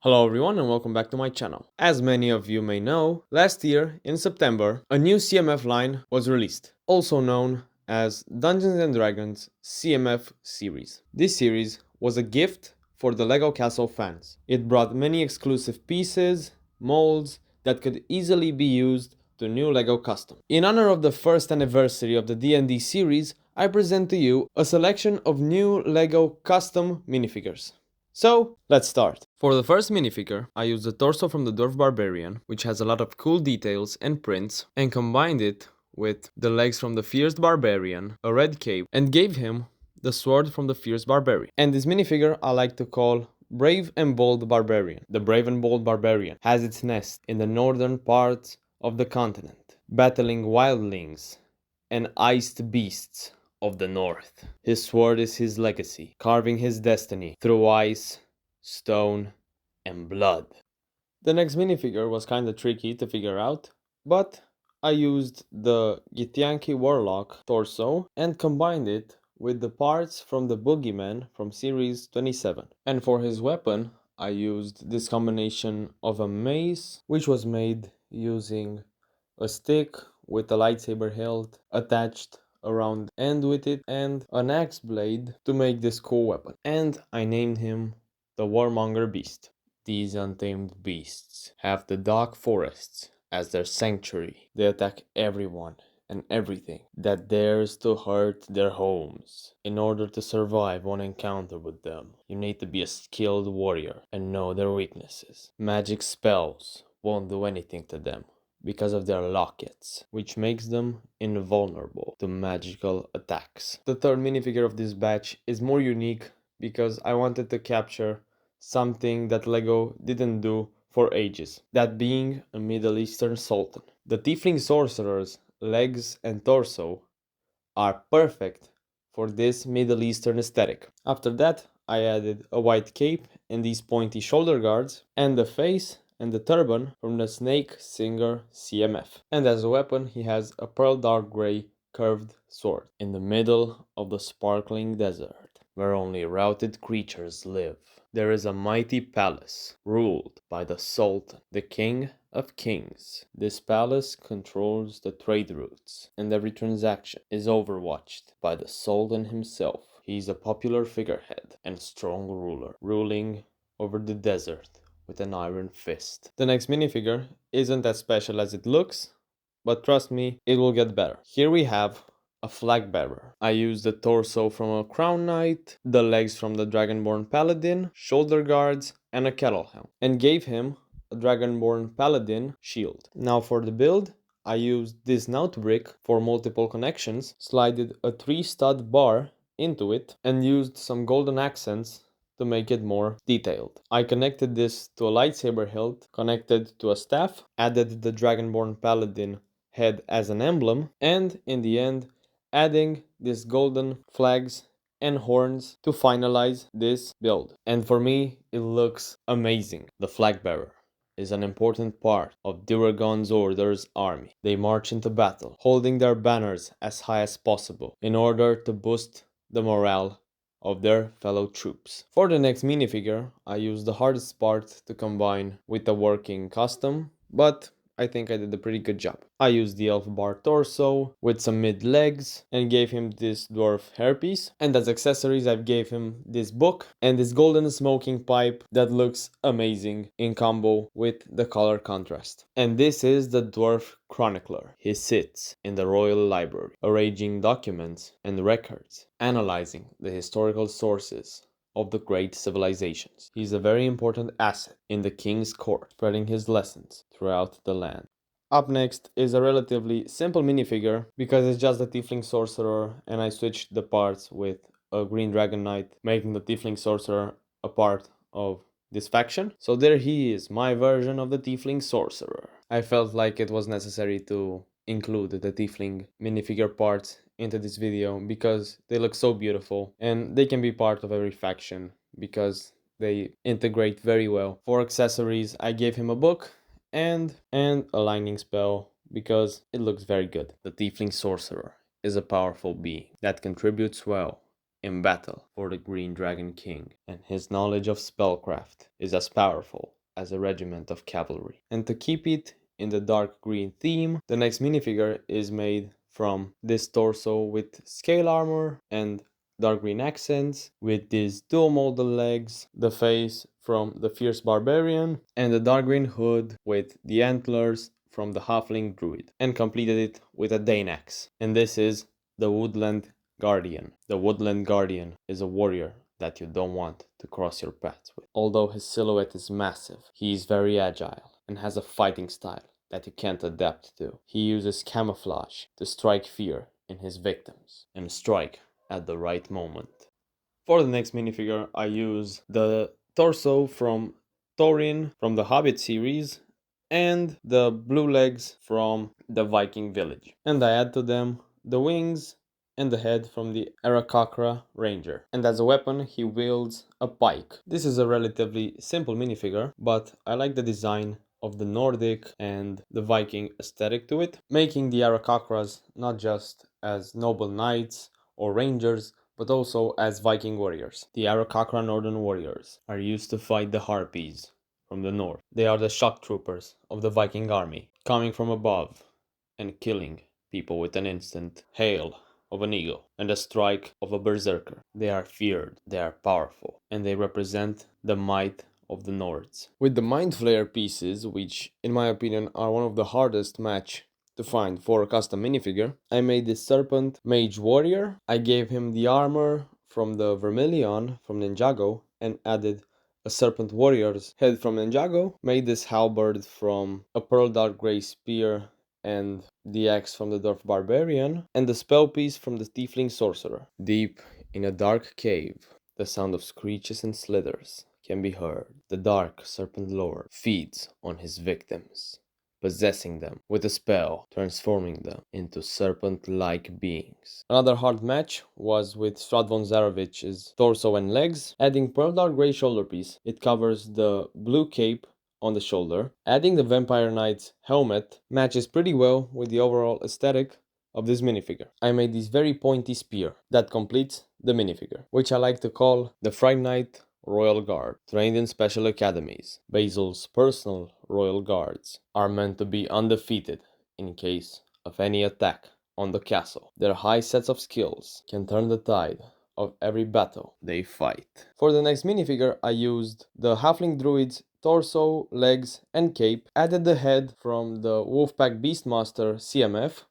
Hello everyone and welcome back to my channel. As many of you may know, last year in September, a new CMF line was released, also known as Dungeons & Dragons CMF series. This series was a gift for the LEGO Castle fans. It brought many exclusive pieces, molds that could easily be used to new LEGO custom. In honor of the first anniversary of the D&D series, I present to you a selection of new LEGO custom minifigures. So, let's start. For the first minifigure, I used the torso from the Dwarf barbarian, which has a lot of cool details and prints, and combined it with the legs from the fierce barbarian, a red cape, and gave him the sword from the fierce barbarian. And this minifigure I like to call Brave and Bold Barbarian. The Brave and Bold Barbarian has its nest in the northern parts of the continent, battling wildlings and iced beasts of the north. His sword is his legacy, carving his destiny through ice, stone, and blood. The next minifigure was kinda tricky to figure out, but I used the Githyanki Warlock torso and combined it with the parts from the Boogeyman from series 27. And for his weapon, I used this combination of a mace, which was made using a stick with a lightsaber hilt attached around the end with it, and an axe blade to make this cool weapon. And I named him the Warmonger beast. These untamed beasts have the dark forests as their sanctuary. They attack everyone and everything that dares to hurt their homes. In order to survive one encounter with them, you need to be a skilled warrior and know their weaknesses. Magic spells won't do anything to them because of their lockets, which makes them invulnerable to magical attacks. The third minifigure of this batch is more unique because I wanted to capture something that LEGO didn't do for ages, that being a Middle Eastern sultan. The tiefling sorcerer's legs and torso are perfect for this Middle Eastern aesthetic. After that, I added a white cape and these pointy shoulder guards, and the face and the turban from the Snake Singer CMF. And as a weapon, he has a pearl dark gray curved sword in the middle of the sparkling desert, where only routed creatures live. There is a mighty palace ruled by the Sultan, the King of Kings. This palace controls the trade routes, and every transaction is overwatched by the Sultan himself. He is a popular figurehead and strong ruler, ruling over the desert with an iron fist. The next minifigure isn't as special as it looks, but trust me, it will get better. Here we have a flag bearer. I used the torso from a crown knight, the legs from the dragonborn paladin, shoulder guards, and a kettle helm, and gave him a dragonborn paladin shield. Now for the build, I used this knout brick for multiple connections, slided a 3-stud bar into it, and used some golden accents to make it more detailed. I connected this to a lightsaber hilt connected to a staff, added the dragonborn paladin head as an emblem, and in the end adding these golden flags and horns to finalize this build. And for me, it looks amazing. The flag bearer is an important part of Duragon's Order's army. They march into battle, holding their banners as high as possible in order to boost the morale of their fellow troops. For the next minifigure, I used the hardest part to combine with the working custom, but I think I did a pretty good job. I used the elf bar torso with some mid legs and gave him this dwarf hairpiece, and as accessories I gave him this book and this golden smoking pipe that looks amazing in combo with the color contrast. And this is the dwarf chronicler. He sits in the royal library, arranging documents and records, analyzing the historical sources of the great civilizations. He's a very important asset in the king's court, spreading his lessons throughout the land. Up next is a relatively simple minifigure because it's just the tiefling sorcerer, and I switched the parts with a green dragon knight, making the tiefling sorcerer a part of this faction. So there he is, my version of the tiefling sorcerer. I felt like it was necessary to include the tiefling minifigure parts into this video because they look so beautiful and they can be part of every faction because they integrate very well. For accessories, I gave him a book and a lightning spell because it looks very good. The tiefling sorcerer is a powerful being that contributes well in battle for the Green Dragon King, and his knowledge of spellcraft is as powerful as a regiment of cavalry. And to keep it in the dark green theme, the next minifigure is made from this torso with scale armor and dark green accents, with these dual molded legs, the face from the fierce barbarian, and the dark green hood with the antlers from the halfling druid, and completed it with a Dane axe. And this is the Woodland Guardian. The Woodland Guardian is a warrior that you don't want to cross your paths with. Although his silhouette is massive, he is very agile and has a fighting style that you can't adapt to. He uses camouflage to strike fear in his victims and strike at the right moment. For the next minifigure, I use the torso from Thorin from the Hobbit series and the blue legs from the Viking village. And I add to them the wings and the head from the Arakakra ranger. And as a weapon, he wields a pike. This is a relatively simple minifigure, but I like the design of the Nordic and the Viking aesthetic to it, making the Arakakras not just as noble knights or rangers, but also as Viking warriors. The Arakakra Northern warriors are used to fight the Harpies from the north. They are the shock troopers of the Viking army, coming from above and killing people with an instant hail of an eagle and a strike of a berserker. They are feared, they are powerful, and they represent the might of the Nords. With the Mind Flayer pieces, which in my opinion are one of the hardest match to find for a custom minifigure, I made this Serpent mage warrior. I gave him the armor from the Vermilion from Ninjago and added a Serpent warrior's head from Ninjago, made this halberd from a pearl dark grey spear and the axe from the Dwarf barbarian, and the spell piece from the tiefling sorcerer. Deep in a dark cave, the sound of screeches and slithers can be heard. The dark serpent lord feeds on his victims, possessing them with a spell, transforming them into serpent-like beings. Another hard match was with Stradvon Zarovich's torso and legs. Adding pearl dark grey shoulder piece, it covers the blue cape on the shoulder. Adding the Vampire Knight's helmet matches pretty well with the overall aesthetic of this minifigure. I made this very pointy spear that completes the minifigure, which I like to call the Fright Knight Royal Guard. Trained in special academies, Basil's personal royal guards are meant to be undefeated in case of any attack on the castle. Their high sets of skills can turn the tide of every battle they fight. For the next minifigure, I used the Halfling Druid's torso, legs, and cape, added the head from the Wolfpack Beastmaster CMF,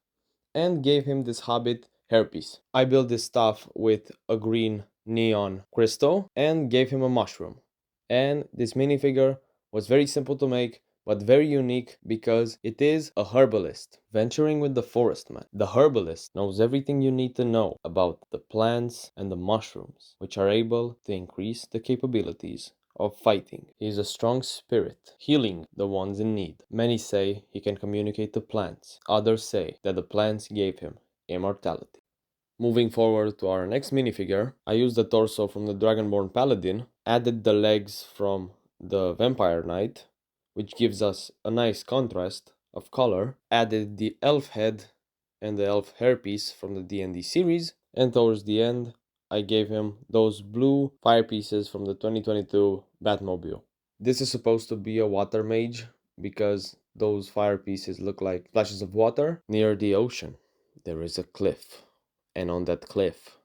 and gave him this Hobbit hairpiece. I built this stuff with a green neon crystal and gave him a mushroom. And this minifigure was very simple to make, but very unique because it is a herbalist venturing with the forest man. The herbalist knows everything you need to know about the plants and the mushrooms, which are able to increase the capabilities of fighting. He is a strong spirit, healing the ones in need. Many say he can communicate to plants. Others say that the plants gave him immortality. Moving forward to our next minifigure, I used the torso from the Dragonborn Paladin, added the legs from the Vampire Knight, which gives us a nice contrast of color, added the elf head and the elf hairpiece from the D&D series, and towards the end, I gave him those blue fire pieces from the 2022 Batmobile. This is supposed to be a water mage because those fire pieces look like splashes of water. Near the ocean, there is a cliff, and on that cliff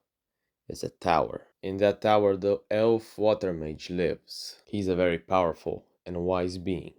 is a tower. In that tower, the elf water mage lives. He's a very powerful and wise being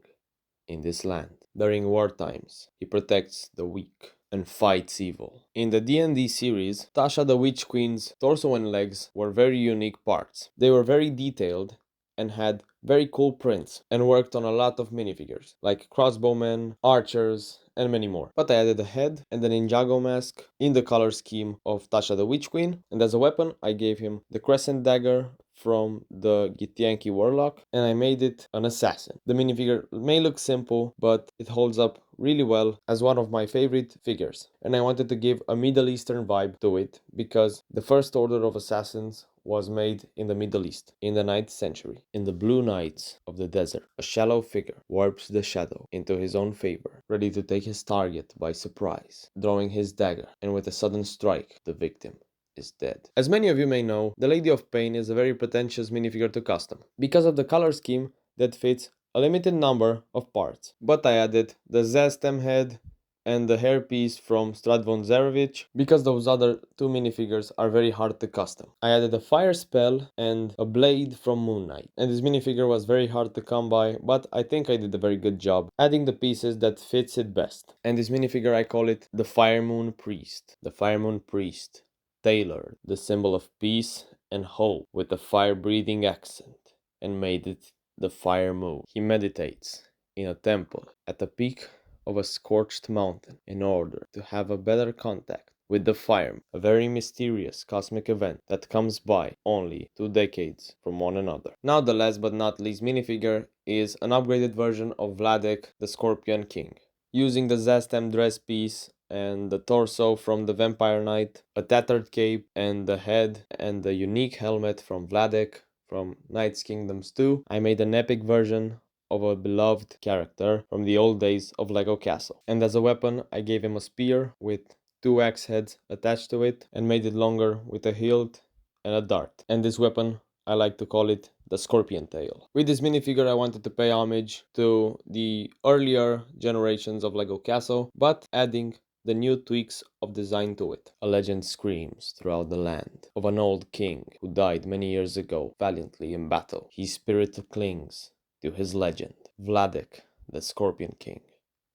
in this land. During war times, he protects the weak and fights evil. In the D&D series, Tasha the Witch Queen's torso and legs were very unique parts. They were very detailed and had very cool prints and worked on a lot of minifigures like crossbowmen, archers, and many more. But I added a head and the Ninjago mask in the color scheme of Tasha the Witch Queen, and as a weapon I gave him the crescent dagger from the Githyanki Warlock, and I made it an assassin. The minifigure may look simple, but it holds up really well as one of my favorite figures, and I wanted to give a Middle Eastern vibe to it because the first order of assassins was made in the Middle East in the 9th century. In the blue nights of the desert, a shallow figure warps the shadow into his own favor, ready to take his target by surprise, drawing his dagger and with a sudden strike the victim is dead. As many of you may know, the Lady of Pain is a very pretentious minifigure to custom, because of the color scheme that fits a limited number of parts. But I added the Zastem head and the hairpiece from Stradvon Zarevich, because those other two minifigures are very hard to custom. I added a fire spell and a blade from Moon Knight, and this minifigure was very hard to come by, but I think I did a very good job adding the pieces that fits it best. And this minifigure, I call it the Fire Moon Priest. The Fire Moon Priest, tailored the symbol of peace and hope with a fire-breathing accent, and made it the Fire Moon. He meditates in a temple at the peak of a scorched mountain in order to have a better contact with the fire, a very mysterious cosmic event that comes by only 2 decades from one another. Now the last but not least minifigure is an upgraded version of Vladek, the Scorpion King, using the Zastem dress piece and the torso from the Vampire Knight, a tattered cape, and the head and the unique helmet from Vladek from Knight's Kingdoms 2. I made an epic version of a beloved character from the old days of Lego Castle. And as a weapon, I gave him a spear with 2 axe heads attached to it and made it longer with a hilt and a dart. And this weapon, I like to call it the Scorpion Tail. With this minifigure, I wanted to pay homage to the earlier generations of Lego Castle, but adding the new tweaks of design to it. A legend screams throughout the land of an old king who died many years ago valiantly in battle. His spirit clings to his legend. Vladek, the Scorpion King,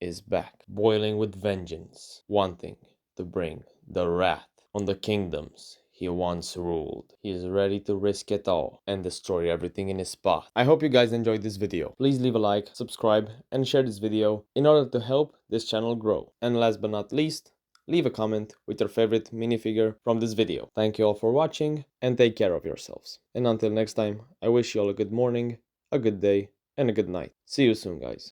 is back, boiling with vengeance, wanting to bring the wrath on the kingdoms he once ruled. He is ready to risk it all and destroy everything in his path. I hope you guys enjoyed this video. Please leave a like, subscribe, and share this video in order to help this channel grow. And last but not least, leave a comment with your favorite minifigure from this video. Thank you all for watching, and take care of yourselves. And until next time, I wish you all a good morning, a good day, and a good night. See you soon, guys.